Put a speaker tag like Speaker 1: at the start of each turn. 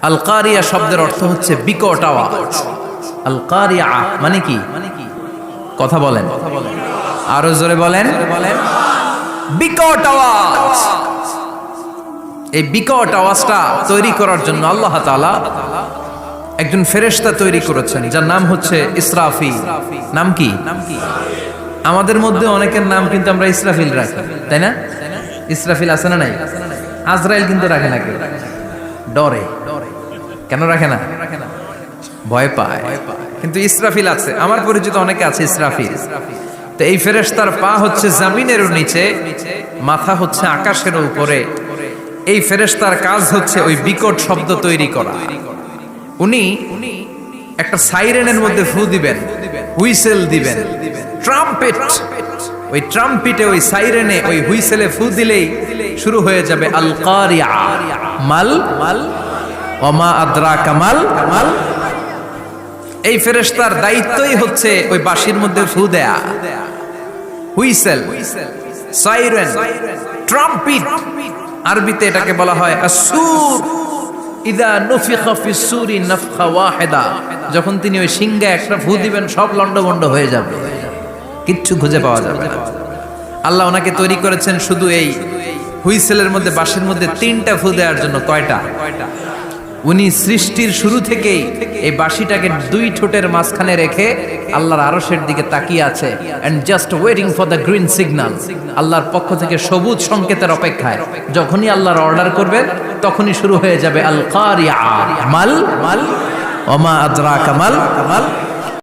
Speaker 1: আল কারিয়া শব্দের অর্থ হচ্ছে বিকট আওয়াজ। আল কারিয়া মানে কি? কথা বলেন, আরো জোরে বলেন। বিকট আওয়াজ। এই বিকট আওয়াজটা তৈরি করার জন্য আল্লাহ তাআলা একজন ফেরেশতা তৈরি করেছেন, যার নাম হচ্ছে ইসরাফিল। নাম কি? আমাদের মধ্যে অনেকের নাম কিন্তু আমরা ইসরাফিল রাখি, তাই না? ইসরাফিল আছে না নাই? আজরাইল কিন্তু রাখে না কেউ, ডরে। কেন রাখে না? ভয় পায়। কিন্তু ইসরাফিল আছে, আমার পরিচিত অনেকে আছে ইসরাফিল। তো এই ফেরেশতার পা হচ্ছে জমিনের নিচে, মাথা হচ্ছে আকাশের উপরে। এই ফেরেশতার কাজ হচ্ছে ওই বিকট শব্দ তৈরি করা। উনি একটা সাইরেনের মধ্যে ফু দিবেন, হুইসেল দিবেন, ট্রাম্পেট। ওই ট্রাম্পিটে, ওই সাইরেনে, ওই হুইসেলে ফু দিলেই শুরু হয়ে যাবে আল কারিয়া। মাল মাল ওমা আদরাকা মাল মাল। এই ফেরেশতার দায়িত্বই হচ্ছে ওই বাঁশির মধ্যে ফু দেয়া। Whistle, siren, trumpet. আরবিতে এটাকে বলা হয় আসসুর। ইদা নুফিখা ফিস সূরি নাফখা ওয়াহিদা। যখন তিনি ওই সিংহে একটা ফু দিবেন, সব লন্ডভন্ড হয়ে যাবে, কিচ্ছু খুঁজে পাওয়া যাবে না। আল্লাহ ওনাকে তৈরি করেছেন শুধু এই হুইসেলের মধ্যে, বাঁশির মধ্যে 3টা ফু দেওয়ার জন্য। কয়টা? উনি সৃষ্টির শুরু থেকেই এই বাঁশিটাকে 2 ঠোঁটের মাঝখানে রেখে আল্লাহর আরশের দিকে তাকিয়ে আছে, and just waiting for the green signal. আল্লাহর পক্ষ থেকে সবুজ সংকেতের অপেক্ষায়। যখনই আল্লাহর অর্ডার করবেন, তখনই শুরু হয়ে যাবে আল কারিয়া। মাল মাল ওমা আদরাকা মাল মাল।